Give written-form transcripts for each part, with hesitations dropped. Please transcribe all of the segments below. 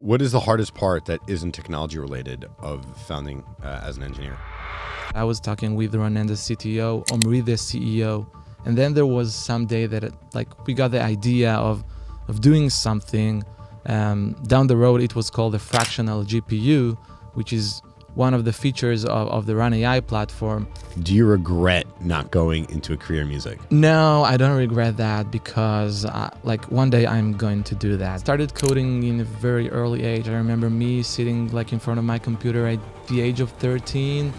what is the hardest part that isn't technology related of founding as an engineer? I was talking with Ronen, the CTO, Omri, the CEO, and then there was some day that we got the idea of doing something. Down the road, it was called a fractional GPU, which is one of the features of the Run AI platform. Do you regret not going into a career in music? No, I don't regret that because one day I'm going to do that. Started coding in a very early age. I remember me sitting in front of my computer at the age of 13.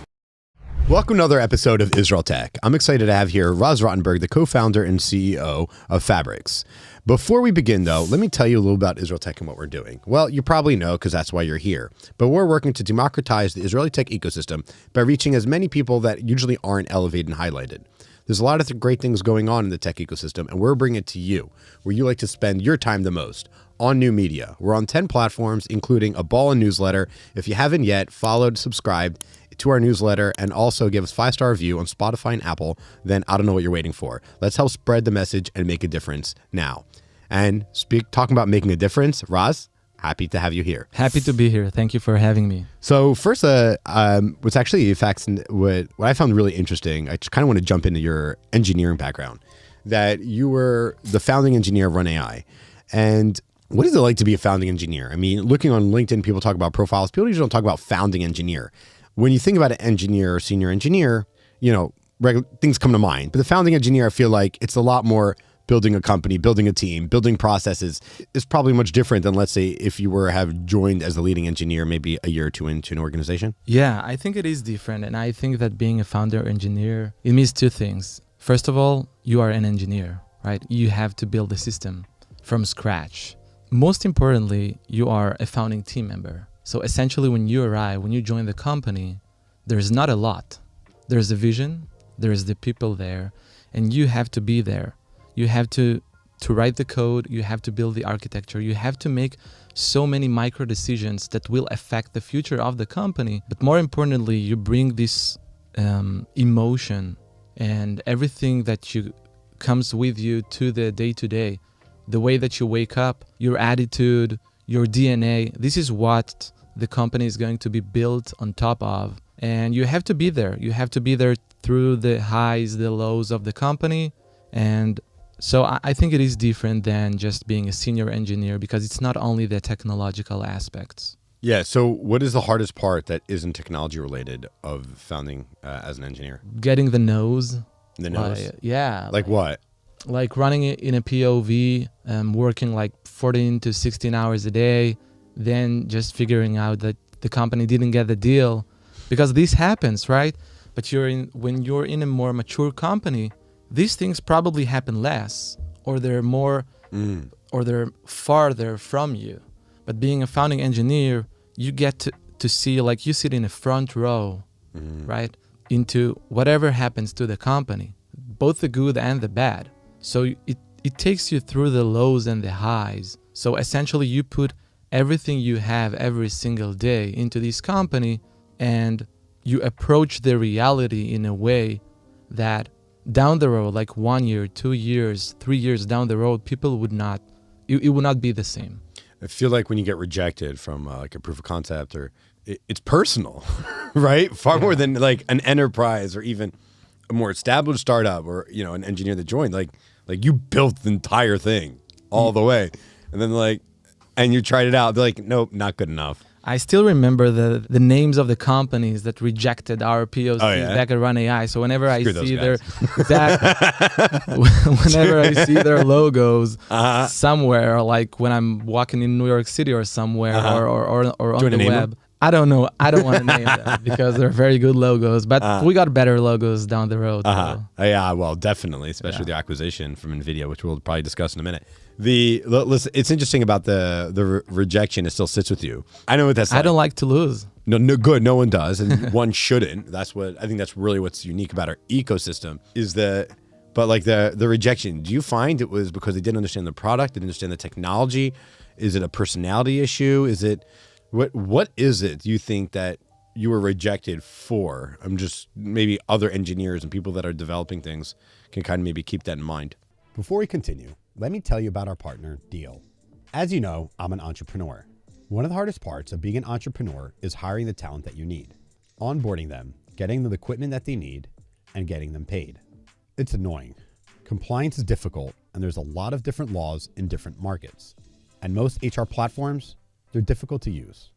Welcome to another episode of IsraelTech. I'm excited to have here Raz Rotenberg, the co-founder and CEO of Fabrix. Before we begin, though, let me tell you a little about IsraelTech and what we're doing. Well, you probably know because that's why you're here. But we're working to democratize the IsraelTech ecosystem by reaching as many people that usually aren't elevated and highlighted. There's a lot of great things going on in the tech ecosystem, and we're bringing it to you, where you like to spend your time the most, on new media. We're on 10 platforms, including a Ballin newsletter. If you haven't yet, followed, subscribed to our newsletter, and also give us 5-star review on Spotify and Apple, then I don't know what you're waiting for. Let's help spread the message and make a difference now. And talking about making a difference, Raz, happy to have you here. Happy to be here. Thank you for having me. So first, what's actually what I found really interesting, I just kind of want to jump into your engineering background, that you were the founding engineer of Run AI. And what is it like to be a founding engineer? I mean, looking on LinkedIn, people talk about profiles. People usually don't talk about founding engineer. When you think about an engineer or senior engineer, things come to mind. But the founding engineer, I feel like it's a lot more building a company, building a team, building processes. Is probably much different than, let's say, if you have joined as the leading engineer maybe a year or two into an organization. Yeah, I think it is different. And I think that being a founder engineer, it means two things. First of all, you are an engineer, right? You have to build a system from scratch. Most importantly, you are a founding team member. So essentially, when you arrive, when you join the company, there's not a lot. There's a vision, there's the people there, and you have to be there. You have to write the code, you have to build the architecture, you have to make so many micro decisions that will affect the future of the company. But more importantly, you bring this emotion and everything that comes with you to the day-to-day, the way that you wake up, your attitude, your DNA. This is what the company is going to be built on top of. And you have to be there. You have to be there through the highs, the lows of the company. And so I think it is different than just being a senior engineer because it's not only the technological aspects. Yeah. So what is the hardest part that isn't technology related of founding as an engineer? Getting the no's. The no's? Yeah. Like what? Like running it in a POV, working 14 to 16 hours a day, then just figuring out that the company didn't get the deal, because this happens, right? But when you're in a more mature company, these things probably happen less, or they're more, or they're farther from you. But being a founding engineer, you get to see, you sit in a front row, right? Into whatever happens to the company, both the good and the bad. So it takes you through the lows and the highs. So essentially you put everything you have every single day into this company, and you approach the reality in a way that down the road, 1 year, 2 years, 3 years down the road, people would not, it would not be the same. I feel like when you get rejected from a proof of concept, or it's personal, right? Far more than an enterprise or even a more established startup or, an engineer that joined, you built the entire thing all the way. And then and you tried it out. They're like, nope, not good enough. I still remember the names of the companies that rejected our POCs back at Run AI. So whenever I see whenever I see their logos somewhere, when I'm walking in New York City or somewhere, or on the web. Them? I don't know. I don't want to name them because they're very good logos, but we got better logos down the road. Yeah, well, definitely, especially the acquisition from NVIDIA, which we'll probably discuss in a minute. Listen, it's interesting about the rejection. It still sits with you. I know what that's like. I don't like to lose. No, good. No one does, and one shouldn't. I think that's really what's unique about our ecosystem is the rejection. Do you find it was because they didn't understand the product, didn't understand the technology? Is it a personality issue? Is it what is it you think that you were rejected for? I'm just maybe other engineers and people that are developing things can kind of maybe keep that in mind. Before we continue, let me tell you about our partner, Deal. As you know, I'm an entrepreneur. One of the hardest parts of being an entrepreneur is hiring the talent that you need, onboarding them, getting them the equipment that they need, and getting them paid. It's annoying. Compliance is difficult, and there's a lot of different laws in different markets. And most HR platforms, they're difficult to use.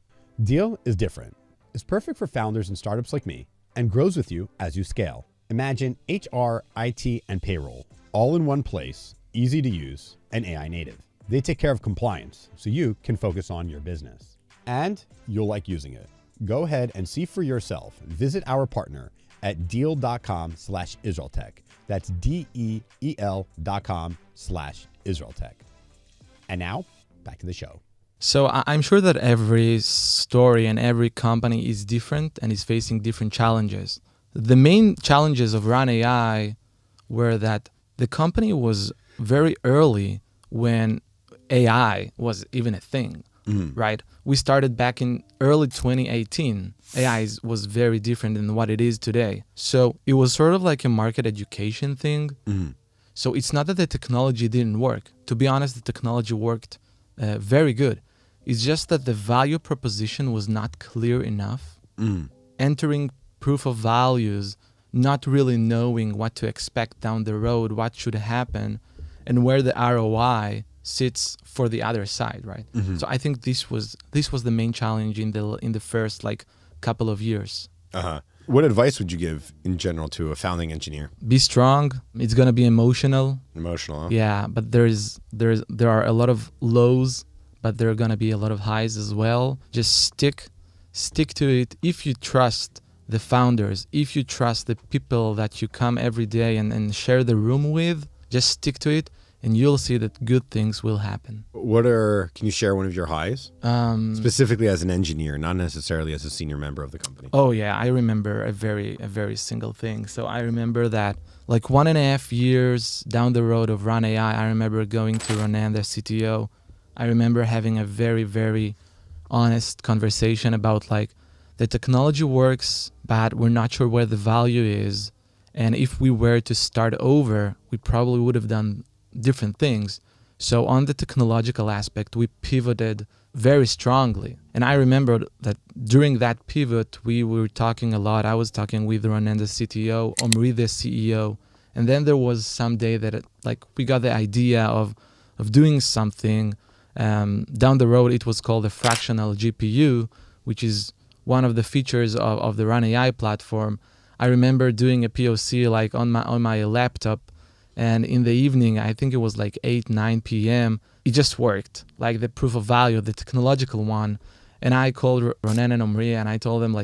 Deal is different. It's perfect for founders and startups like me, and grows with you as you scale. Imagine HR, IT, and payroll, all in one place, easy to use, and AI native. They take care of compliance, so you can focus on your business. And you'll like using it. Go ahead and see for yourself. Visit our partner at deal.com/IsraelTech. That's DEEL.com/IsraelTech. And now, back to the show. So I'm sure that every story and every company is different and is facing different challenges. The main challenges of Run AI were that the company was very early when AI was even a thing, right? We started back in early 2018. AI was very different than what it is today. So it was sort of like a market education thing. So it's not that the technology didn't work. To be honest, the technology worked very good. It's just that the value proposition was not clear enough. Entering proof of values, not really knowing what to expect down the road, what should happen, and where the ROI sits for the other side, right? So I think this was the main challenge in the first couple of years. What advice would you give in general to a founding engineer? Be strong. It's gonna be emotional. Emotional, huh? Yeah, but there are a lot of lows, but there are gonna be a lot of highs as well. Just stick to it. If you trust the founders, if you trust the people that you come every day and share the room with, just stick to it, and you'll see that good things will happen. Can you share one of your highs? Specifically as an engineer, not necessarily as a senior member of the company. Oh yeah, I remember a very single thing. So I remember that 1.5 years down the road of Run AI, I remember going to Ronen, the CTO. I remember having a very honest conversation about the technology works, but we're not sure where the value is. And if we were to start over, we probably would have done different things. So on the technological aspect, we pivoted very strongly. And I remember that during that pivot, we were talking a lot. I was talking with Ronen, the CTO, Omri, the CEO. And then there was some day that we got the idea of doing something. Down the road, it was called the fractional GPU, which is one of the features of the Run AI platform. I remember doing a POC on my laptop, and in the evening, I think it was 8-9 p.m. It just worked, the proof of value, the technological one. And I called Ronen and Omri, and I told them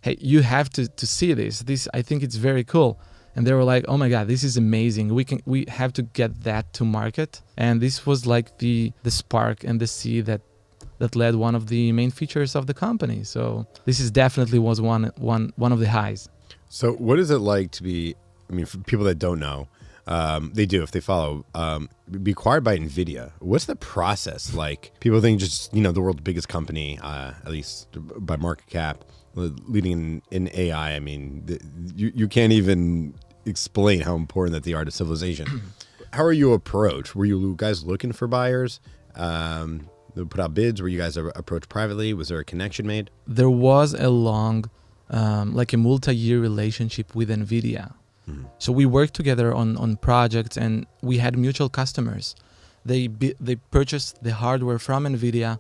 hey, you have to see this. I think it's very cool. And they were like, oh my God, this is amazing. We have to get that to market. And this was the spark and the seed that led one of the main features of the company. So this is definitely was one of the highs. So what is it like to be, for people that don't know, they do if they follow, be acquired by NVIDIA. What's the process like? People think just, the world's biggest company, at least by market cap, leading in AI. You can't even explain how important that they are to civilization. How are you approached? Were you guys looking for buyers? Put out bids? Were you guys approached privately? Was there a connection made? There was a long, a multi-year relationship with NVIDIA. So we worked together on projects, and we had mutual customers. They purchased the hardware from NVIDIA,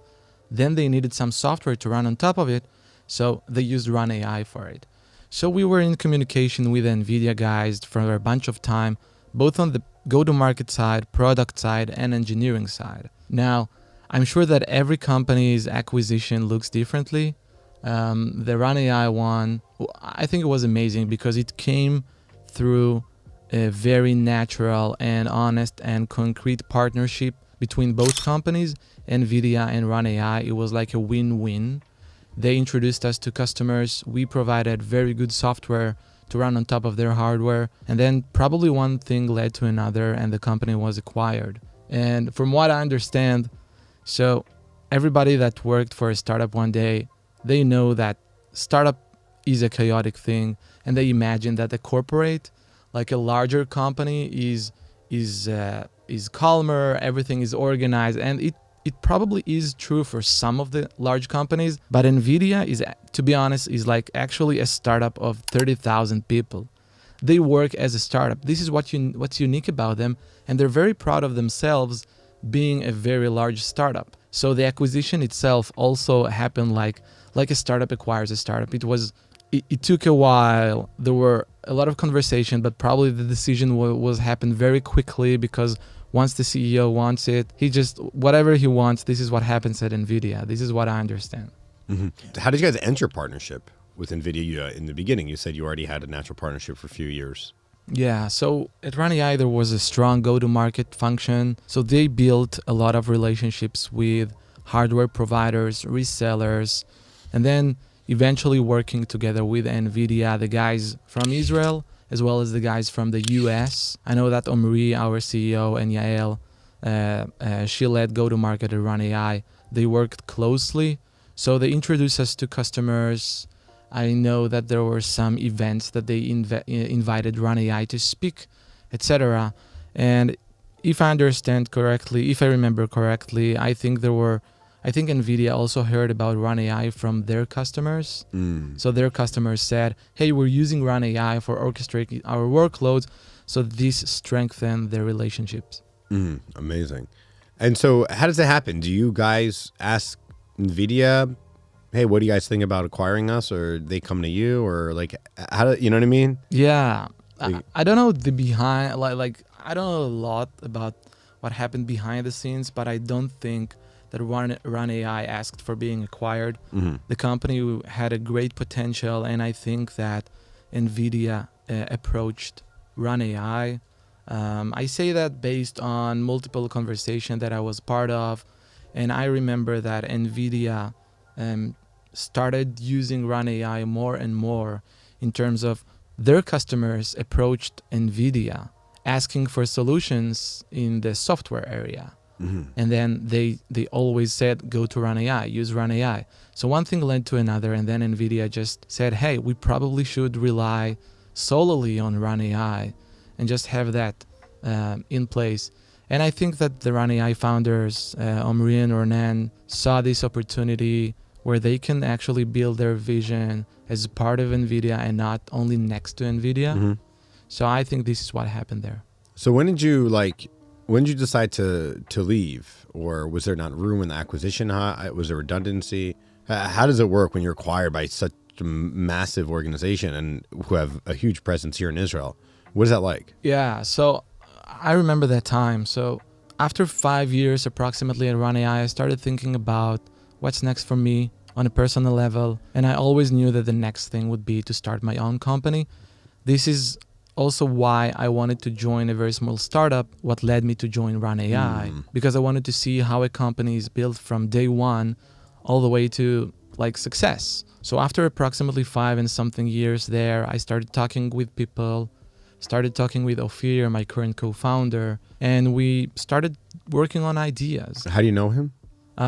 then they needed some software to run on top of it, so they used Run AI for it. So we were in communication with NVIDIA guys for a bunch of time, both on the go-to-market side, product side, and engineering side. Now, I'm sure that every company's acquisition looks differently. The Run AI one, I think it was amazing because it came through a very natural and honest and concrete partnership between both companies, NVIDIA and Run AI. It was like a win-win. They introduced us to customers. We provided very good software to run on top of their hardware. And then probably one thing led to another, and the company was acquired. And from what I understand, so everybody that worked for a startup one day, they know that startup is a chaotic thing, and they imagine that a corporate, like a larger company, is calmer, everything is organized, and it probably is true for some of the large companies, but NVIDIA is, to be honest, is like actually a startup of 30,000 people. They work as a startup. This is what's unique about them, and they're very proud of themselves being a very large startup. So the acquisition itself also happened like a startup acquires a startup. It took a while. There were a lot of conversation, but probably the decision was happened very quickly, because once the CEO wants it, whatever he wants, this is what happens at NVIDIA. This is what I understand. Mm-hmm. How did you guys enter partnership with NVIDIA in the beginning? You said you already had a natural partnership for a few years. Yeah, so at Run AI, there was a strong go-to-market function. So they built a lot of relationships with hardware providers, resellers, and then eventually working together with NVIDIA, the guys from Israel, as well as the guys from the US. I know that Omri, our CEO, and Yael, she led go-to-market at Run AI. They worked closely, so they introduced us to customers. I know that there were some events that they invited Run AI to speak, etc. And if I understand correctly, if I remember correctly, I think NVIDIA also heard about Run AI from their customers. So their customers said, hey, we're using Run AI for orchestrating our workloads. So this strengthened their relationships. Amazing. And so how does it happen? Do you guys ask NVIDIA, hey, what do you guys think about acquiring us? Or they come to you? Or like, you know what I mean? Yeah. I don't know the behind, I don't know a lot about what happened behind the scenes, but I don't think that Run AI asked for being acquired. The company had a great potential, and I think that NVIDIA approached Run AI. I say that based on multiple conversations that I was part of, and I remember that NVIDIA started using Run AI more and more in terms of their customers approached NVIDIA asking for solutions in the software area. And then they always said, go to Run AI, use Run AI. So one thing led to another, and then NVIDIA just said, hey, we probably should rely solely on Run AI and just have that in place. And I think that the Run AI founders, Omri and Ornan, saw this opportunity where they can actually build their vision as part of NVIDIA and not only next to NVIDIA. So I think this is what happened there. So when did you decide to leave? Or was there not room in the acquisition? Was there redundancy? How does it work when you're acquired by such a massive organization and who have a huge presence here in Israel? What is that like? Yeah, so I remember that time. So after 5 years approximately at Run AI, I started thinking about what's next for me on a personal level. And I always knew that the next thing would be to start my own company. This is also why I wanted to join a very small startup, what led me to join Run AI, because I wanted to see how a company is built from day one all the way to like success. So after approximately 5 and something years there, I started talking with people, started talking with Ophir, my current co-founder, and we started working on ideas. How do you know him?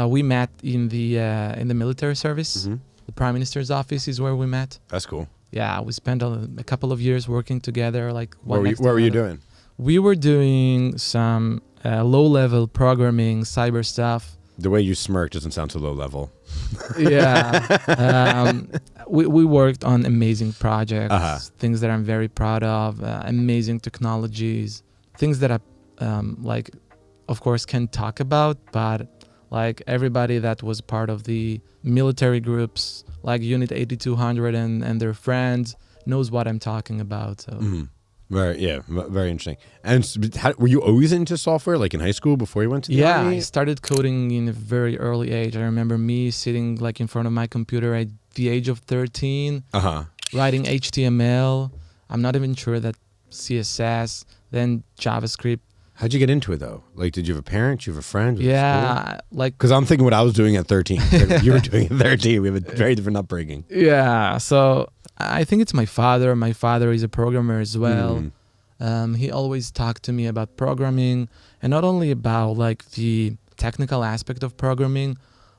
We met in the military service. The Prime Minister's office is where we met. That's cool. Yeah, we spent a couple of years working together. What were you doing? We were doing some low-level programming, cyber stuff. The way you smirk doesn't sound so low level. Yeah. We worked on amazing projects, things that I'm very proud of, amazing technologies, things that I, of course, can talk about, but like everybody that was part of the military groups, like Unit 8200 and their friends, knows what I'm talking about. So. Very interesting. And were you always into software, like in high school before you went to the Army? I started coding in a very early age. I remember me sitting like in front of my computer at the age of 13, writing HTML. I'm not even sure that CSS, then JavaScript. How'd you get into it though? Like, did you have a parent? Did you have a friend? Yeah, like because I'm thinking what I was doing at 13. You were doing at 13. We have a very different upbringing. Yeah, so I think it's my father. My father is a programmer as well. He always talked to me about programming, and not only about like the technical aspect of programming,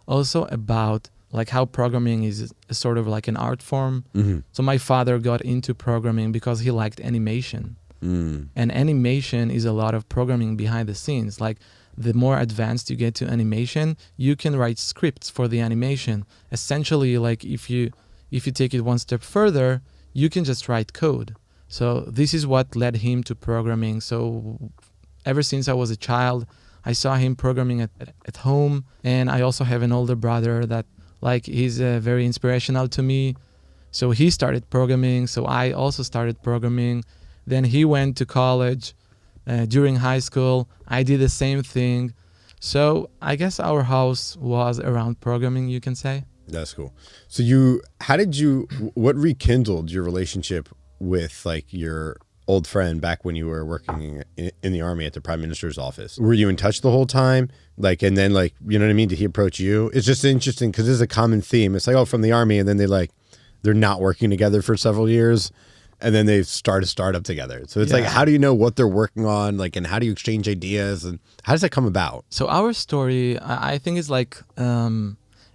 also about like how programming is a sort of like an art form. So my father got into programming because he liked animation. And animation is a lot of programming behind the scenes. Like the more advanced you get to animation, you can write scripts for the animation. Essentially, like if you take it one step further, you can just write code. So this is what led him to programming. So ever since I was a child, I saw him programming at home. And I also have an older brother that like he's very inspirational to me. So he started programming. So I also started programming. Then he went to college. During high school, I did the same thing. So I guess our house was around programming, you can say. That's cool. So what rekindled your relationship with like your old friend back when you were working in the army at the Prime Minister's office? Were you in touch the whole time? Like, and then like, you know what I mean? Did he approach you? It's just interesting because this is a common theme. It's like, oh, from the army. And then they're not working together for several years. And then they start a startup together. So it's like, how do you know what they're working on? Like, and how do you exchange ideas? And how does that come about? So our story, I think, is like a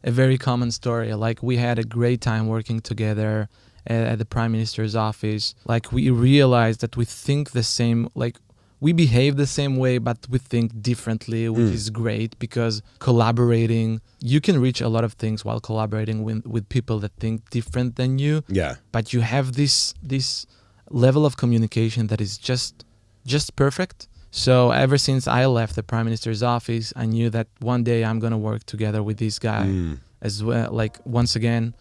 very common story. Like we had a great time working together at the Prime Minister's office. Like we realized that we think the same, like we behave the same way, but we think differently, which is great because collaborating, you can reach a lot of things while collaborating with people that think different than you. Yeah. But you have this level of communication that is just perfect. So ever since I left the Prime Minister's office, I knew that one day I'm going to work together with this guy as well, like once again.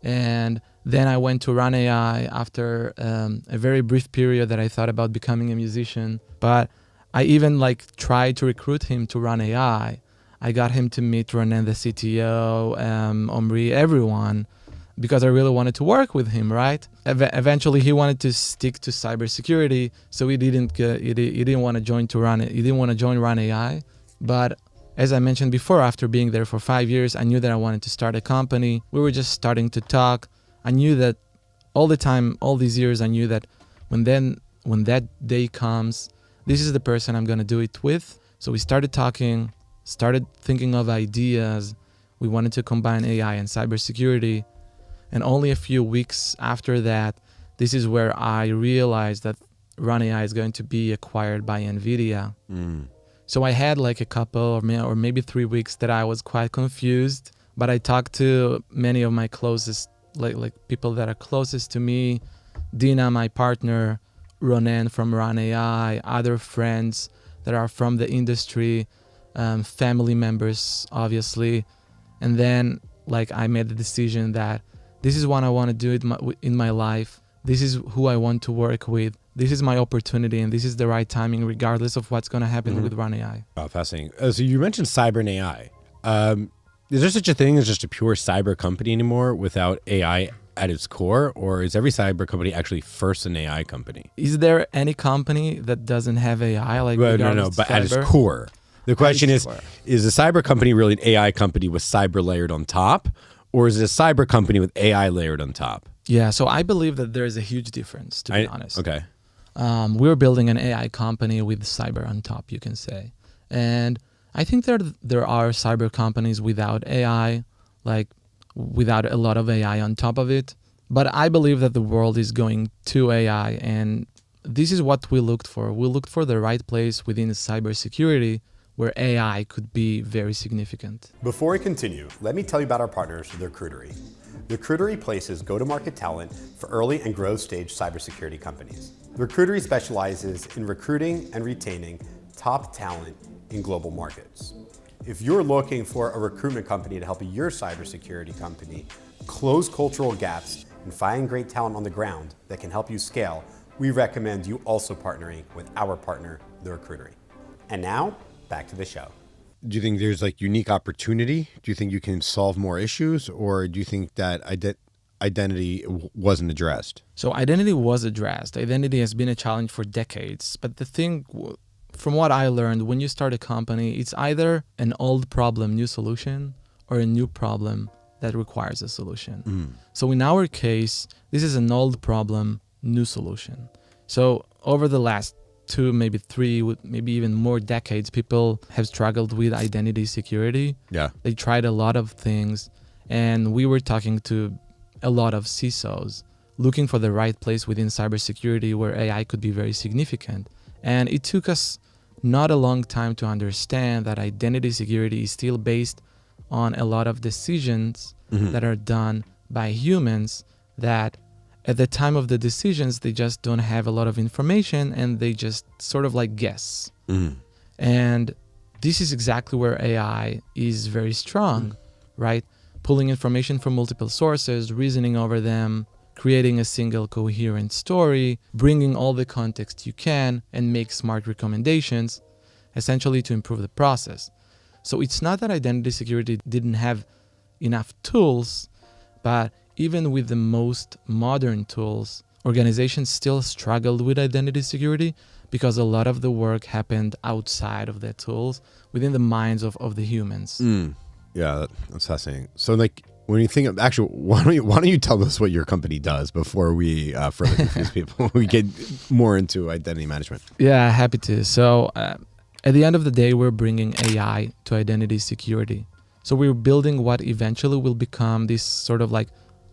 And then I went to Run AI after a very brief period that I thought about becoming a musician. But I even like tried to recruit him to Run AI. I got him to meet Ronen, the CTO, Omri, everyone, because I really wanted to work with him, right? Eventually, he wanted to stick to cybersecurity, so he didn't want to join Run AI. But as I mentioned before, after being there for 5 years, I knew that I wanted to start a company. We were just starting to talk. I knew that all the time, all these years, I knew that when that day comes, this is the person I'm going to do it with. So we started talking, started thinking of ideas. We wanted to combine AI and cybersecurity. And only a few weeks after that, this is where I realized that Run AI is going to be acquired by NVIDIA. So I had like a couple or maybe 3 weeks that I was quite confused, but I talked to many of my closest, like people that are closest to me, Dina, my partner, Ronen from Run AI, other friends that are from the industry, family members, obviously. And then like I made the decision that this is what I want to do in my life. This is who I want to work with. This is my opportunity, and this is the right timing, regardless of what's going to happen with Run AI. Oh, fascinating. So you mentioned cyber and AI. Is there such a thing as just a pure cyber company anymore without AI at its core, or is every cyber company actually first an AI company? Is there any company that doesn't have AI? Like no, but at its core. The question is a cyber company really an AI company with cyber layered on top, or is it a cyber company with AI layered on top? Yeah, so I believe that there is a huge difference, to be honest. Okay. We're building an AI company with cyber on top, you can say. And I think there are cyber companies without AI, like without a lot of AI on top of it. But I believe that the world is going to AI, and this is what we looked for. We looked for the right place within cybersecurity where AI could be very significant. Before we continue, let me tell you about our partners, The Recruitery. The Recruitery places go-to-market talent for early and growth stage cybersecurity companies. The Recruitery specializes in recruiting and retaining top talent in global markets. If you're looking for a recruitment company to help your cybersecurity company close cultural gaps and find great talent on the ground that can help you scale, we recommend you also partnering with our partner, The Recruitery. And now, back to the show. Do you think there's like unique opportunity? Do you think you can solve more issues, or do you think that identity wasn't addressed? So identity was addressed. Identity has been a challenge for decades. But the thing, from what I learned, when you start a company, it's either an old problem, new solution, or a new problem that requires a solution. So in our case, this is an old problem, new solution. So over the last 2, maybe 3, maybe even more decades, people have struggled with identity security. Yeah. They tried a lot of things, and we were talking to a lot of CISOs looking for the right place within cybersecurity where AI could be very significant. And it took us not a long time to understand that identity security is still based on a lot of decisions that are done by humans that at the time of the decisions, they just don't have a lot of information and they just sort of like guess. And this is exactly where AI is very strong, right? Pulling information from multiple sources, reasoning over them, creating a single coherent story, bringing all the context you can, and make smart recommendations, essentially to improve the process. So it's not that identity security didn't have enough tools, but even with the most modern tools, organizations still struggled with identity security because a lot of the work happened outside of the tools, within the minds of the humans. Yeah, that's fascinating. So like, when you think of, actually, why don't you tell us what your company does before we further confuse people? We get more into identity management. Yeah, happy to. So at the end of the day, we're bringing AI to identity security. So we're building what eventually will become this sort of like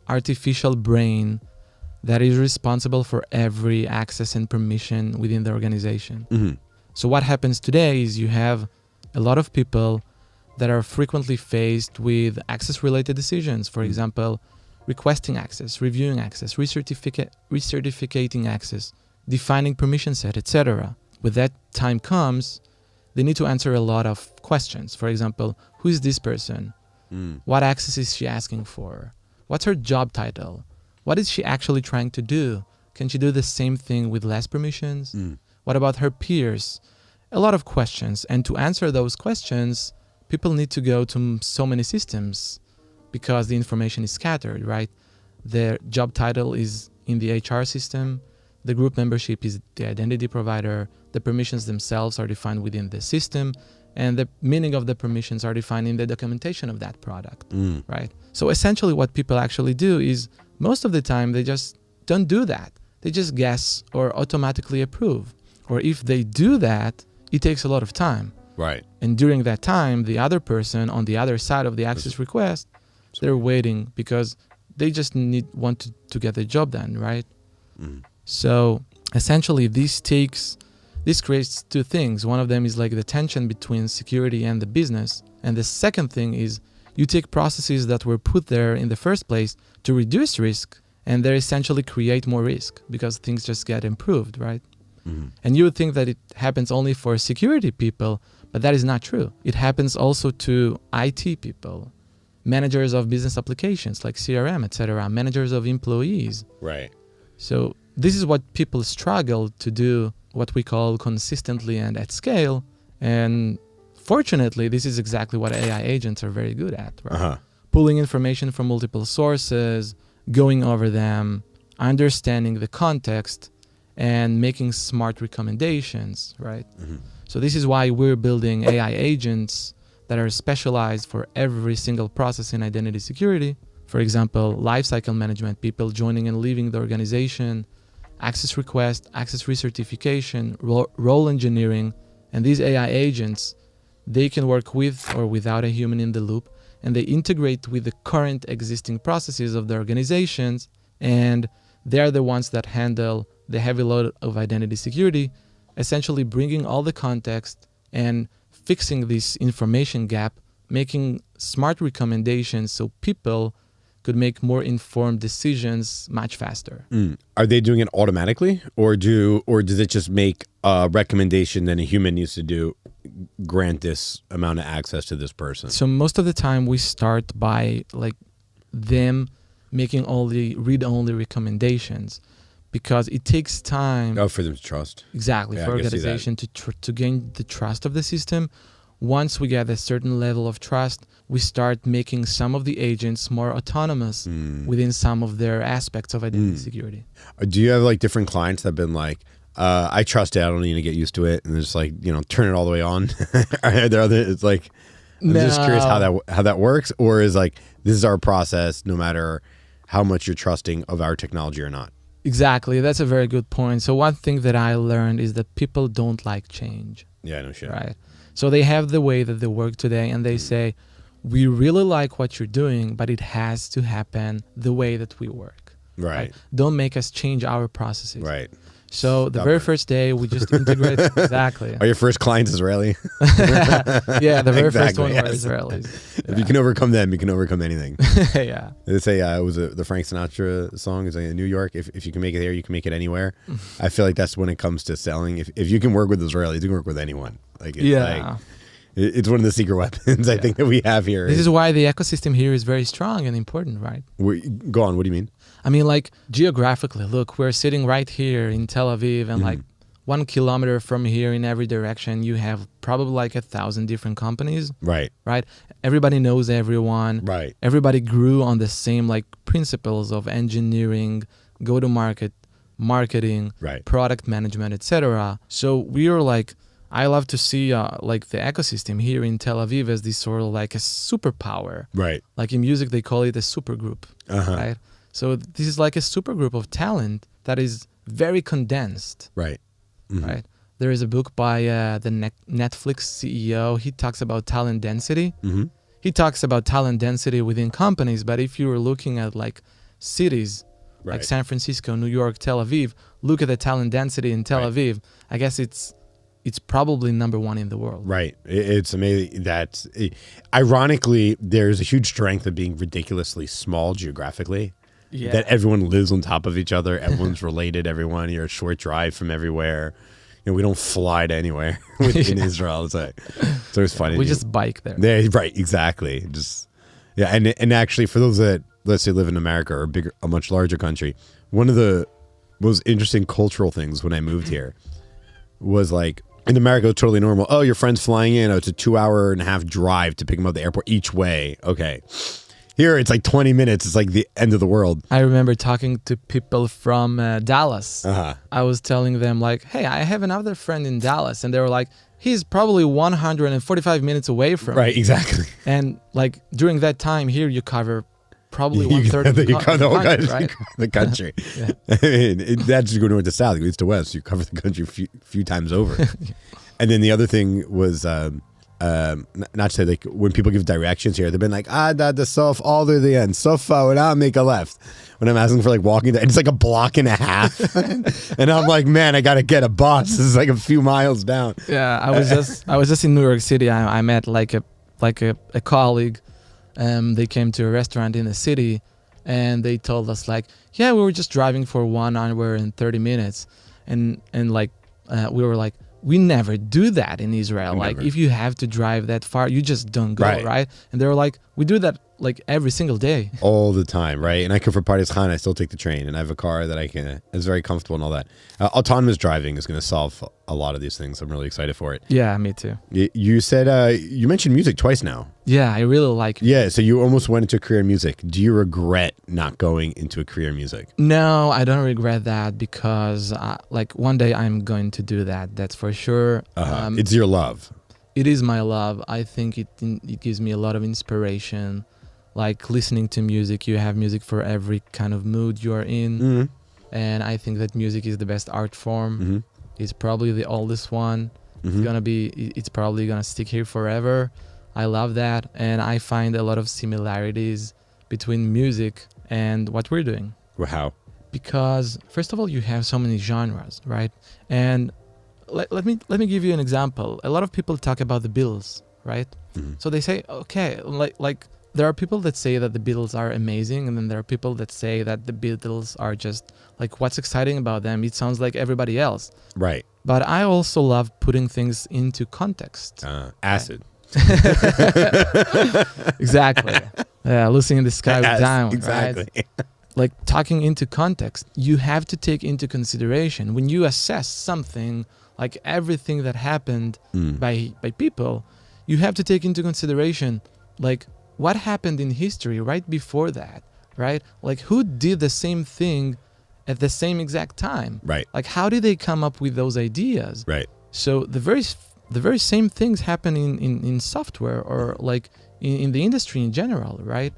artificial brain that is responsible for every access and permission within the organization. So what happens today is you have a lot of people that are frequently faced with access-related decisions. For example, requesting access, reviewing access, recertificating access, defining permission set, etc. When that time comes, they need to answer a lot of questions. For example, who is this person? What access is she asking for? What's her job title? What is she actually trying to do? Can she do the same thing with less permissions? What about her peers? A lot of questions. And to answer those questions, people need to go to so many systems because the information is scattered, right? Their job title is in the HR system. The group membership is the identity provider. The permissions themselves are defined within the system. And the meaning of the permissions are defined in the documentation of that product, right? So essentially what people actually do is most of the time they just don't do that. They just guess or automatically approve. Or if they do that, it takes a lot of time. Right. And during that time, the other person on the other side of the access request, they're waiting because they just want to get the job done, right? So essentially this creates two things. One of them is like the tension between security and the business. And the second thing is you take processes that were put there in the first place to reduce risk, and they essentially create more risk because things just get improved, right? And you would think that it happens only for security people, but that is not true. It happens also to IT people, managers of business applications like CRM, etc., managers of employees. Right. So this is what people struggle to do, what we call consistently and at scale. And fortunately, this is exactly what AI agents are very good at, right? Pulling information from multiple sources, going over them, understanding the context, and making smart recommendations, right? So this is why we're building AI agents that are specialized for every single process in identity security. For example, lifecycle management, people joining and leaving the organization, access request, access recertification, role engineering. And these AI agents, they can work with or without a human in the loop, and they integrate with the current existing processes of the organizations, and they're the ones that handle the heavy load of identity security, essentially bringing all the context and fixing this information gap, making smart recommendations so people could make more informed decisions much faster. Are they doing it automatically, or does it just make a recommendation that a human needs to do, grant this amount of access to this person? So most of the time we start by like them making all the read-only recommendations, because it takes time. For them to trust. Exactly, Yeah, for I can see organization to gain the trust of the system. Once we get a certain level of trust, we start making some of the agents more autonomous within some of their aspects of identity security. Do you have like different clients that have been like, I trust it, I don't need to get used to it, and just like, turn it all the way on? Are there other? It's like, I'm just curious how that works, or is like, this is our process, no matter how much you're trusting of our technology or not. Exactly, that's a very good point. So one thing that I learned is that people don't like change. Yeah, no shit. Right. So they have the way that they work today, and they say, we really like what you're doing, but it has to happen the way that we work. Right. Don't make us change our processes. Right. So the very first day we just integrate exactly. Are your first clients Israeli? Yeah, the very first Exactly, one were yes. Israelis. If you can overcome them, you can overcome anything. Yeah. They say it was the Frank Sinatra song. It's like in New York. If you can make it there, you can make it anywhere. I feel like that's when it comes to selling. If you can work with Israelis, you can work with anyone. Like it's Yeah. like, it's one of the secret weapons I think that we have here. This is why the ecosystem here is very strong and important, right? Go on. What do you mean? I mean, like geographically, look, we're sitting right here in Tel Aviv, and like 1 kilometer from here in every direction, you have probably like 1,000 different companies. Right. Right. Everybody knows everyone. Right. Everybody grew on the same like principles of engineering, go to market, marketing, Right. product management, etc. So we are like, I love to see like the ecosystem here in Tel Aviv as this sort of like a superpower. Right. Like in music, they call it a supergroup, right? So this is like a supergroup of talent that is very condensed, Right. right? There is a book by the Netflix CEO. He talks about talent density. He talks about talent density within companies, but if you were looking at like cities, like Right. San Francisco, New York, Tel Aviv, look at the talent density in Tel Right. Aviv. I guess it's probably number one in the world. Right. It's amazing. Ironically, there's a huge strength of being ridiculously small geographically. Yeah. That everyone lives on top of each other. Everyone's related. Everyone. You're a short drive from everywhere. You know, we don't fly to anywhere in Israel. It's always funny. We just bike there. Yeah, right. Exactly. And actually, for those that let's say live in America or a much larger country, one of the most interesting cultural things when I moved here was like in America, it's totally normal. Oh, your friend's flying in. Oh, it's a 2.5-hour drive to pick him up at the airport each way. Okay. Here, it's like 20 minutes. It's like the end of the world. I remember talking to people from Dallas. Uh-huh. I was telling them like, hey, I have another friend in Dallas. And they were like, he's probably 145 minutes away from me. Right, exactly. And like during that time here, you cover probably You 1/3 of the cover the whole country, right? the country. Yeah. I mean, that's just go north to south, east to west. You cover the country a few times over. And then the other thing was, not to say like when people give directions here, they've been like, the sof all to the end, sofa, and I'll make a left. When I'm asking for like walking, it's like 1.5 blocks, and I'm like, man, I gotta get a bus. This is like a few miles down. Yeah, I was just in New York City. I met like a colleague. They came to a restaurant in the city, and they told us like, yeah, we were just driving for 1 hour and 30 minutes, and like we were like, we never do that in Israel. Never. Like if you have to drive that far, you just don't go, right? And they were like, we do that like every single day. All the time, right? And I come from Pardes Khan, I still take the train, and I have a car that it's very comfortable and all that. Autonomous driving is going to solve a lot of these things. I'm really excited for it. Yeah, me too. You said, you mentioned music twice now. Yeah, I really like it. Yeah, so you almost went into a career in music. Do you regret not going into a career in music? No, I don't regret that because like one day I'm going to do that. That's for sure. It's your love. It is my love. I think it gives me a lot of inspiration. Like listening to music, you have music for every kind of mood you are in. And I think that music is the best art form. It's probably the oldest one. It's probably gonna stick here forever. I love that, and I find a lot of similarities between music and what we're doing. How? Because first of all, you have so many genres, right? And let me give you an example. A lot of people talk about the Beatles, right? So they say, okay, like there are people that say that the Beatles are amazing, and then there are people that say that the Beatles are just like, what's exciting about them? It sounds like everybody else. Right. But I also love putting things into context. Acid. Exactly. Yeah, Lucy in the Sky with Diamond. Exactly. Right? Like talking into context, you have to take into consideration when you assess something, like everything that happened by people, you have to take into consideration like what happened in history right before that, right? Like who did the same thing at the same exact time? Right. Like how did they come up with those ideas? Right. So the very same things happen in software or like in the industry in general, right?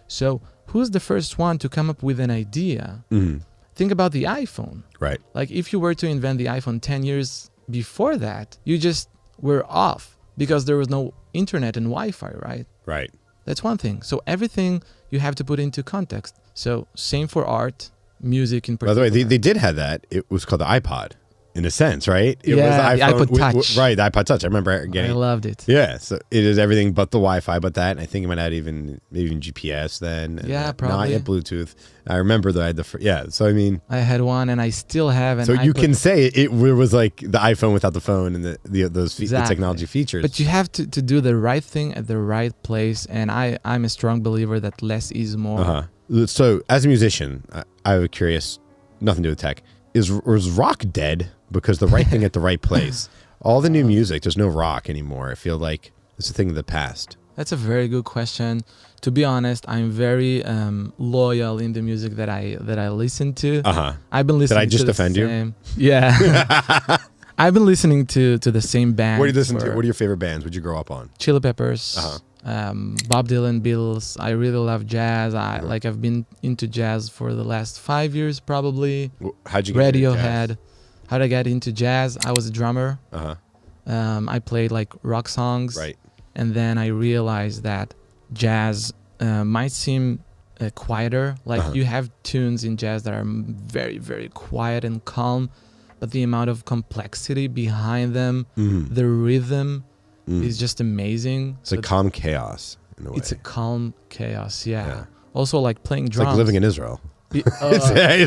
So who's the first one to come up with an idea? Think about the iPhone. Right. Like if you were to invent the iPhone 10 years before that, you just were off because there was no internet and Wi-Fi, right? Right. That's one thing. So everything you have to put into context. So same for art, music in By the particular. way, they did have that. It was called the iPod, in a sense, right? It Yeah, was the iPod Touch. Right, the iPod Touch. I remember I getting. loved it. Yeah, so it is everything but the Wi-Fi, but that. And I think it might add even GPS then. And Yeah, not probably. yet Bluetooth. I remember that I had yeah. So I mean, I had one, and I still have an so you iPod. can say it was like the iPhone without the phone and those the Exactly. technology features. But you have to do the right thing at the right place, and I'm a strong believer that less is more. Uh-huh. So as a musician, I was curious, nothing to do with tech. Is rock dead because the right thing at the right place? All the new music, there's no rock anymore. I feel like it's a thing of the past. That's a very good question. To be honest, I'm very loyal in the music that I listen to. I've been listening. Did I just to offend you? same, Yeah. I've been listening to the same band. What do you listen to? What are your favorite bands? Would you grow up on? Chili Peppers, Bob Dylan, Beatles. I really love jazz. I've been into jazz for the last 5 years probably. How'd you get into Radiohead. jazz? How'd I get into jazz? I was a drummer. I played like rock songs. Right. And then I realized that jazz might seem quieter. Like you have tunes in jazz that are very, very quiet and calm, but the amount of complexity behind them, the rhythm is just amazing. It's like calm chaos in a way. It's a calm chaos, yeah. Also like playing It's drums. like living in Israel. It's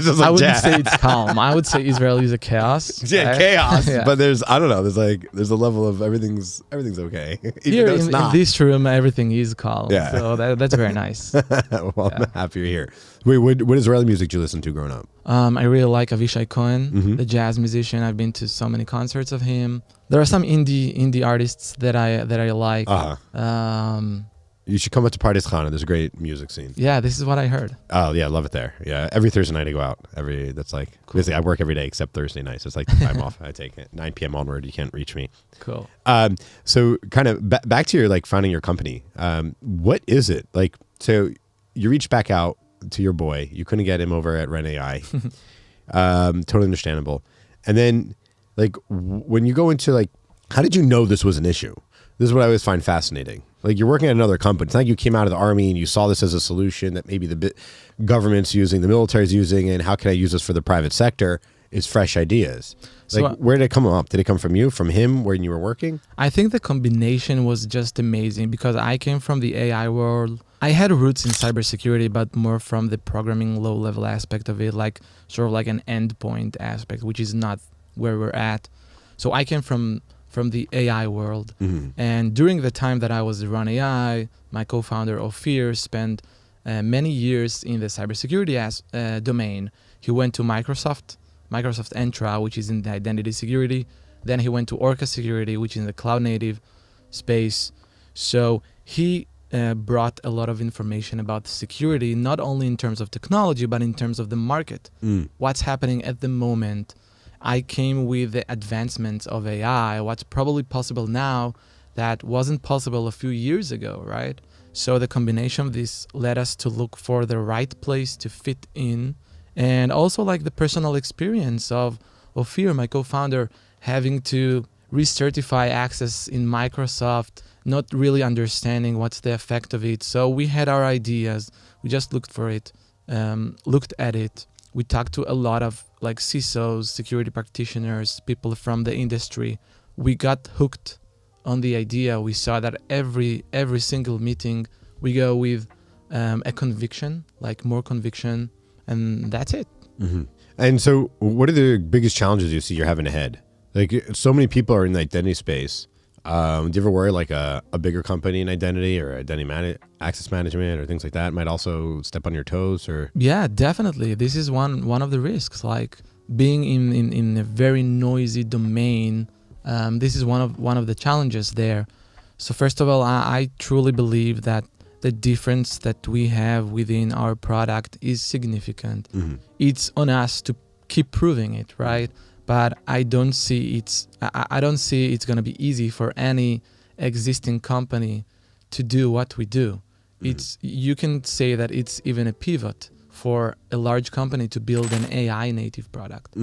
just like I wouldn't jazz. say it's calm. I would say Israel is a chaos. Yeah, right? chaos. Yeah. But I don't know. There's a level of everything's okay. Even Here though it's in not. this room, everything is calm. Yeah. So that's very nice. Well, I'm happy you're here. Wait, what Israeli music did you listen to growing up? I really like Avishai Cohen, the jazz musician. I've been to so many concerts of him. There are some indie artists that I like. You should come up to Pardes Chana. There's a great music scene. Yeah, this is what I heard. Oh yeah, I love it there. Yeah, every Thursday night I go out. That's like basically I work every day except Thursday nights. It's like the time off I take it. 9 p.m. onward, you can't reach me. Cool. So kind of back to your like founding your company. What is it like? So you reached back out to your boy. You couldn't get him over at Ren AI. Totally understandable. And then like when you go into like, how did you know this was an issue? This is what I always find fascinating. Like you're working at another company. It's not like you came out of the army and you saw this as a solution that maybe the government's using, the military's using, and how can I use this for the private sector? Is fresh ideas. Like So, where did it come up? Did it come from you, from him, when you were working? I think the combination was just amazing because I came from the AI world. I had roots in cybersecurity, but more from the programming low-level aspect of it, like sort of like an endpoint aspect, which is not where we're at. So I came from the AI world. And during the time that I was Run AI, my co-founder Ophir spent many years in the cybersecurity domain. He went to Microsoft Entra, which is in the identity security. Then he went to Orca Security, which is in the cloud native space. So he brought a lot of information about security, not only in terms of technology, but in terms of the market. What's happening at the moment. I came with the advancements of AI, what's probably possible now that wasn't possible a few years ago, right? So the combination of this led us to look for the right place to fit in, and also like the personal experience of Ophir, my co-founder, having to recertify access in Microsoft, not really understanding what's the effect of it. So we had our ideas, we just looked at it. We talked to a lot of like CISOs, security practitioners, people from the industry. We got hooked on the idea. We saw that every single meeting we go with a conviction, like more conviction, and that's it. And so what are the biggest challenges you see you're having ahead? Like so many people are in the identity space. Do you ever worry like a bigger company in identity or identity access management or things like that might also step on your toes? Or Yeah, definitely. This is one of the risks. Like being in a very noisy domain, this is one of the challenges there. So first of all, I truly believe that the difference that we have within our product is significant. It's on us to keep proving it, right? But I don't see it's going to be easy for any existing company to do what we do. You can say that it's even a pivot for a large company to build an AI native product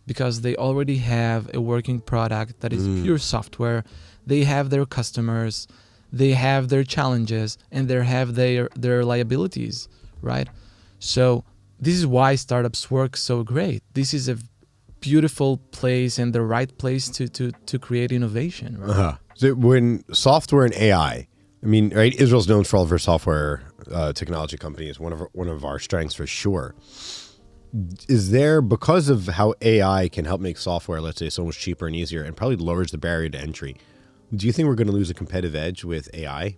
because they already have a working product that is pure software. They have their customers, they have their challenges, and they have their liabilities, right? So this is why startups work so great. This is a beautiful place and the right place to create innovation. Right? So when software and AI, I mean, right? Israel's known for all of her software technology companies. One of our strengths for sure. Is there, because of how AI can help make software, let's say, so much cheaper and easier, and probably lowers the barrier to entry, do you think we're going to lose a competitive edge with AI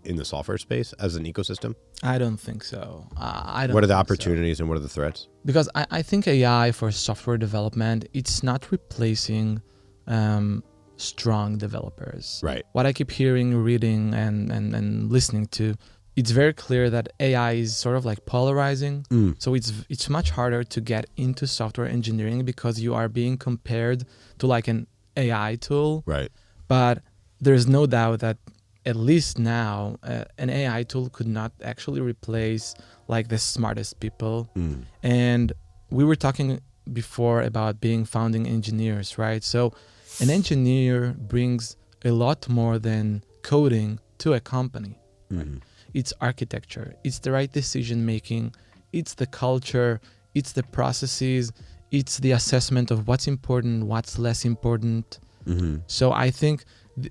in the software space as an ecosystem? I don't think so. I don't. What are the think opportunities so. and what are the threats? Because I think AI for software development, it's not replacing strong developers. Right. What I keep hearing, reading, and listening to, it's very clear that AI is sort of like polarizing. So it's much harder to get into software engineering because you are being compared to like an AI tool. Right. But there's no doubt that at least now an AI tool could not actually replace like the smartest people. And we were talking before about being founding engineers, right? So an engineer brings a lot more than coding to a company. Right? It's architecture, it's the right decision making, it's the culture, it's the processes, it's the assessment of what's important, what's less important. So I think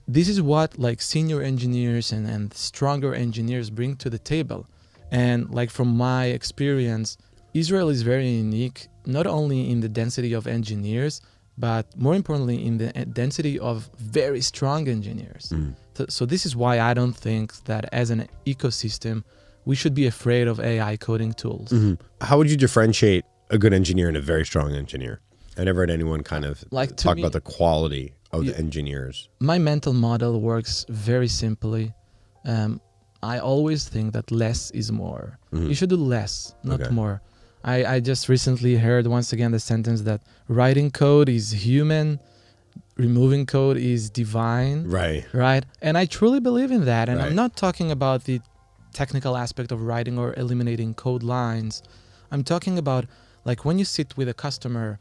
this is what like senior engineers and stronger engineers bring to the table. And like from my experience, Israel is very unique, not only in the density of engineers, but more importantly in the density of very strong engineers. So this is why I don't think that as an ecosystem, we should be afraid of AI coding tools. How would you differentiate a good engineer and a very strong engineer? I never heard anyone kind of Like to talk me- about the quality of the engineers. My mental model works very simply. I always think that less is more. You should do less, not Okay. more. I just recently heard once again the sentence that writing code is human, removing code is divine. Right. Right? And I truly believe in that. And Right. I'm not talking about the technical aspect of writing or eliminating code lines. I'm talking about like when you sit with a customer,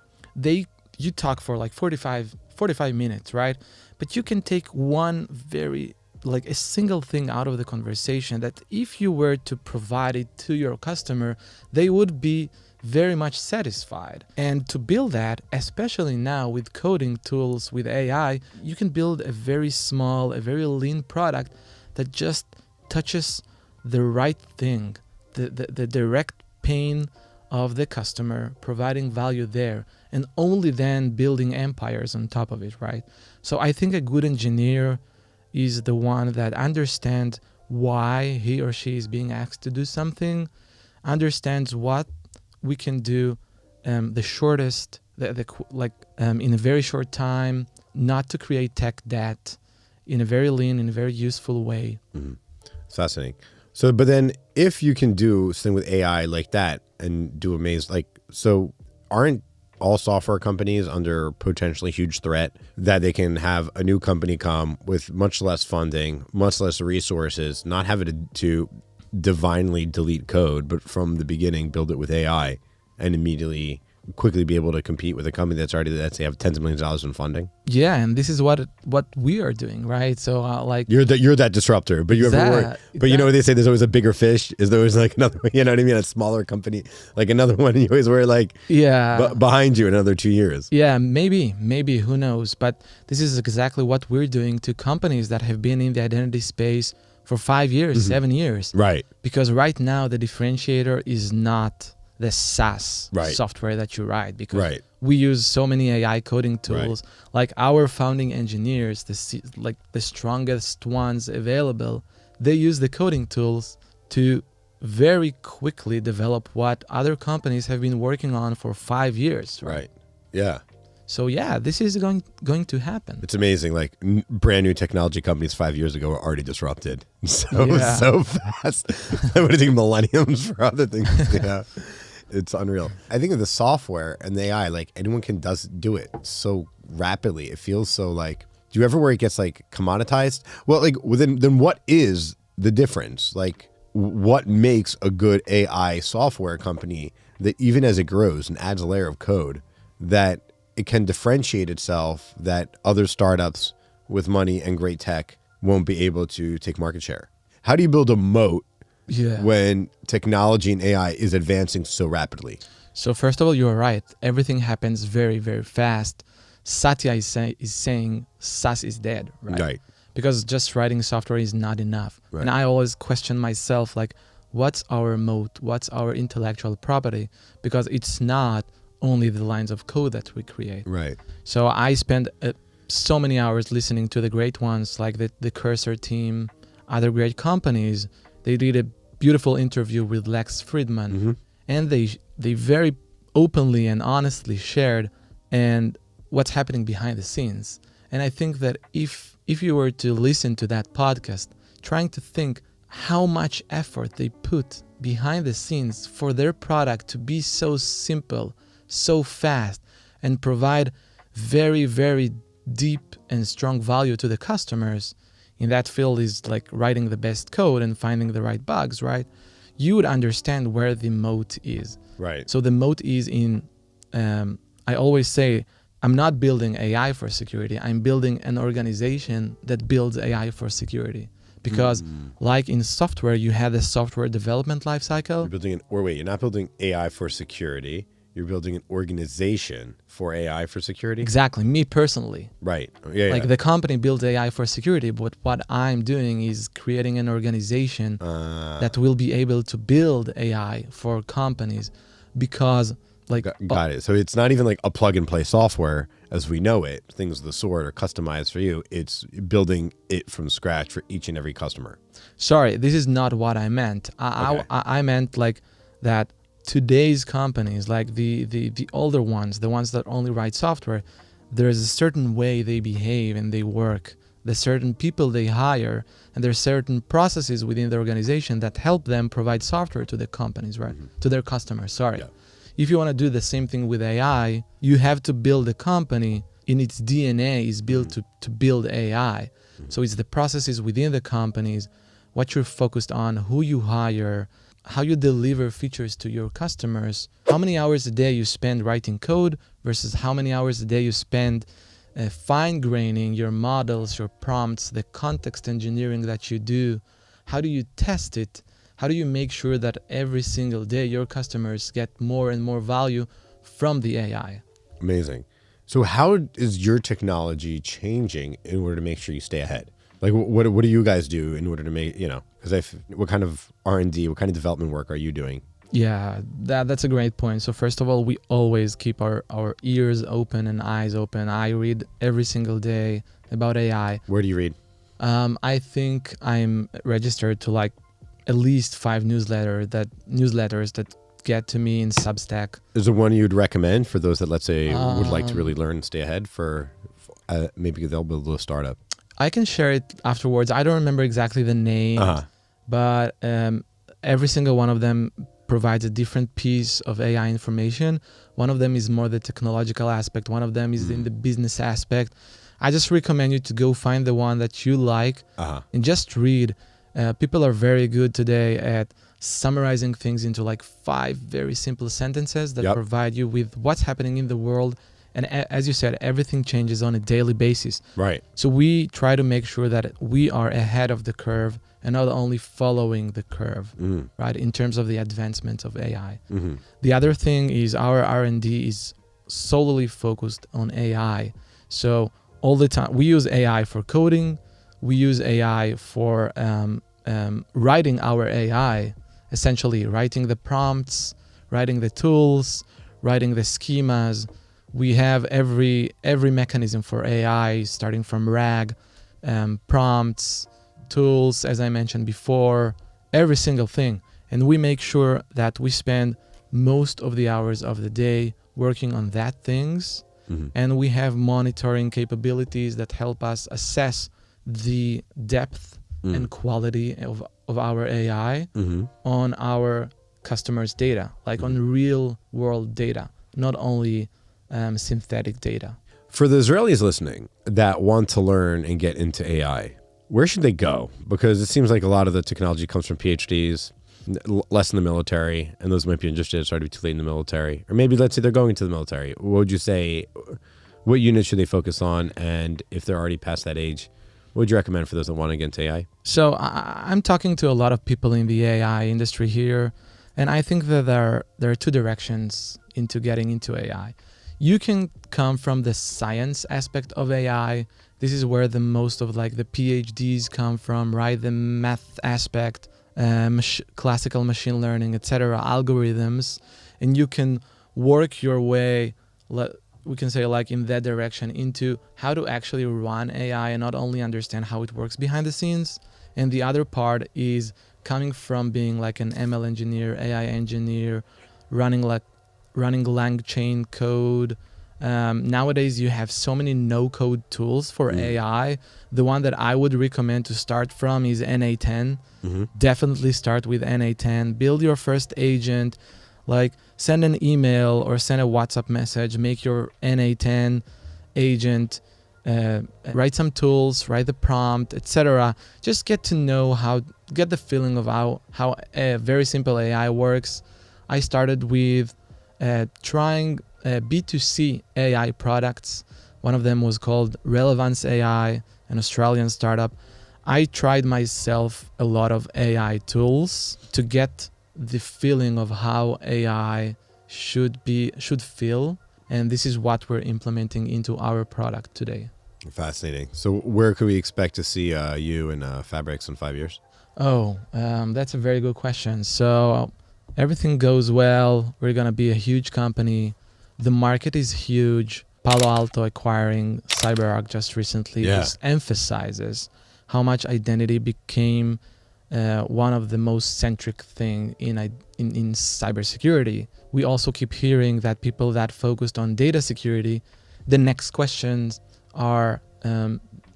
you talk for like 45 minutes, right? But you can take one very like a single thing out of the conversation that if you were to provide it to your customer, they would be very much satisfied. And to build that, especially now with coding tools, with AI, you can build a very small, a very lean product that just touches the right thing, the direct pain of the customer, providing value there, and only then building empires on top of it, right? So I think a good engineer is the one that understands why he or she is being asked to do something, understands what we can do the shortest, in a very short time, not to create tech debt, in a very lean, in a very useful way. It's fascinating. So, but then if you can do something with AI like that and do so aren't all software companies under potentially huge threat that they can have a new company come with much less funding, much less resources, not have it to divinely delete code, but from the beginning build it with AI and immediately quickly be able to compete with a company that's already, let's say, have tens of millions of dollars in funding? Yeah, and this is what we are doing, right? So you're that disruptor, but you ever worry, but you know what they say, there's always a bigger fish. Is there always like another, you know what I mean? A smaller company, like another one, and you always worry like behind you in another 2 years. Yeah, maybe, who knows? But this is exactly what we're doing to companies that have been in the identity space for 5 years, 7 years. Right. Because right now the differentiator is not the SaaS Right. software that you write, because Right. we use so many AI coding tools. Like our founding engineers, the strongest ones available, they use the coding tools to very quickly develop what other companies have been working on for 5 years. Right. Yeah. So yeah, this is going to happen. It's amazing. Like brand new technology companies 5 years ago were already disrupted so fast. It would have taken millenniums for other things. Yeah. It's unreal. I think of the software and the AI, like anyone can do it so rapidly. It feels so like, do you ever where it gets like commoditized? Well, like then what is the difference? Like what makes a good AI software company that even as it grows and adds a layer of code that it can differentiate itself, that other startups with money and great tech won't be able to take market share? How do you build a moat Yeah. when technology and AI is advancing so rapidly? So first of all, you're right. Everything happens very, very fast. Satya is saying SaaS is dead, right? Right. Because just writing software is not enough. Right. And I always question myself, like, what's our moat? What's our intellectual property? Because it's not only the lines of code that we create. Right. So I spend so many hours listening to the great ones, like the Cursor team, other great companies. They did a beautiful interview with Lex Friedman, and they very openly and honestly shared and what's happening behind the scenes. And I think that if you were to listen to that podcast, trying to think how much effort they put behind the scenes for their product to be so simple, so fast, and provide very, very deep and strong value to the customers in that field is like writing the best code and finding the right bugs, right? You would understand where the moat is. Right. So the moat is in, I always say, I'm not building AI for security. I'm building an organization that builds AI for security. Because like in software, you have the software development lifecycle. You're building you're not building AI for security. You're building an organization for AI for security. Exactly. Me personally. Right. Yeah. Like the company builds AI for security, but what I'm doing is creating an organization that will be able to build AI for companies because like... Got it. So it's not even like a plug and play software as we know it, things of the sort are customized for you. It's building it from scratch for each and every customer. Sorry, this is not what I meant. I meant like that today's companies, like the older ones, the ones that only write software, there's a certain way they behave and they work. There's certain people they hire, and there's certain processes within the organization that help them provide software to the companies, right? To their customers, sorry. Yeah. If you want to do the same thing with AI, you have to build a company in its DNA is built to build AI. So it's the processes within the companies, what you're focused on, who you hire, how you deliver features to your customers, how many hours a day you spend writing code versus how many hours a day you spend fine-graining your models, your prompts, the context engineering that you do. How do you test it? How do you make sure that every single day your customers get more and more value from the AI? Amazing. So how is your technology changing in order to make sure you stay ahead? Like what do you guys do in order to make, because what kind of R&D, what kind of development work are you doing? Yeah, that's a great point. So first of all, we always keep our ears open and eyes open. I read every single day about AI. Where do you read? I think I'm registered to like at least 5 newsletters that get to me in Substack. Is there one you'd recommend for those that, let's say, would like to really learn and stay ahead for maybe they'll build a startup? I can share it afterwards. I don't remember exactly the name, but every single one of them provides a different piece of AI information. One of them is more the technological aspect. One of them is in the business aspect. I just recommend you to go find the one that you like and just read. People are very good today at summarizing things into like 5 very simple sentences that provide you with what's happening in the world. And as you said, everything changes on a daily basis. Right. So we try to make sure that we are ahead of the curve and not only following the curve, right, in terms of the advancement of AI. The other thing is our R&D is solely focused on AI. So all the time, we use AI for coding. We use AI for writing our AI, essentially writing the prompts, writing the tools, writing the schemas. We have every mechanism for AI, starting from RAG, prompts, tools, as I mentioned before, every single thing. And we make sure that we spend most of the hours of the day working on that things. And we have monitoring capabilities that help us assess the depth and quality of our AI on our customers' data, like on real world data, not only synthetic data. For the Israelis listening that want to learn and get into AI, where should they go? Because it seems like a lot of the technology comes from PhDs, less in the military, and those might be interested. It's already too late in the military. Or maybe let's say they're going to the military. What would you say, what units should they focus on? And if they're already past that age, What would you recommend for those that want to get into AI? So I'm talking to a lot of people in the AI industry here, and I think that there are two directions into getting into AI. You can come from the science aspect of AI. This is where the most of like the PhDs come from, right? The math aspect, classical machine learning, etc., algorithms, and you can work your way, we can say like in that direction, into how to actually run AI and not only understand how it works behind the scenes. And the other part is coming from being like an ML engineer, AI engineer, running LangChain code. Nowadays, you have so many no-code tools for AI. The one that I would recommend to start from is NA10. Definitely start with NA10. Build your first agent. Like send an email or send a WhatsApp message. Make your NA10 agent. Write some tools. Write the prompt, etc. Just get to know get the feeling of how a very simple AI works. I started with trying B2C AI products. One of them was called Relevance AI, an Australian startup. I tried myself a lot of AI tools to get the feeling of how AI should feel, and this is what we're implementing into our product today. Fascinating. So where could we expect to see you and Fabrix in 5 years? That's a very good question. So everything goes well. We're going to be a huge company. The market is huge. Palo Alto acquiring CyberArk just recently just emphasizes how much identity became one of the most centric thing in cybersecurity. We also keep hearing that people that focused on data security, the next questions are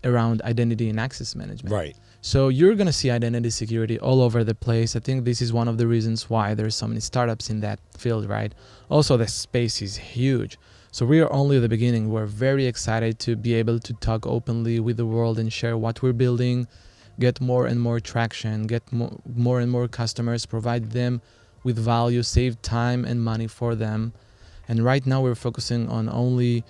around identity and access management. Right. So you're going to see identity security all over the place. I think this is one of the reasons why there's so many startups in that field, right? Also, the space is huge. So we are only at the beginning. We're very excited to be able to talk openly with the world and share what we're building, get more and more traction, get more and more customers, provide them with value, save time and money for them. And right now we're focusing on only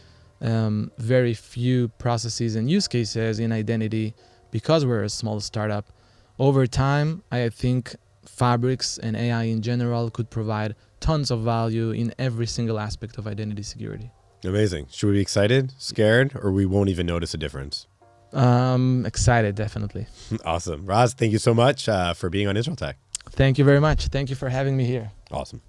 very few processes and use cases in identity because we're a small startup. Over time, I think Fabrix and AI in general could provide tons of value in every single aspect of identity security. Amazing. Should we be excited, scared, or we won't even notice a difference? Excited, definitely. Awesome. Raz, thank you so much for being on IsraelTech. Thank you very much. Thank you for having me here. Awesome.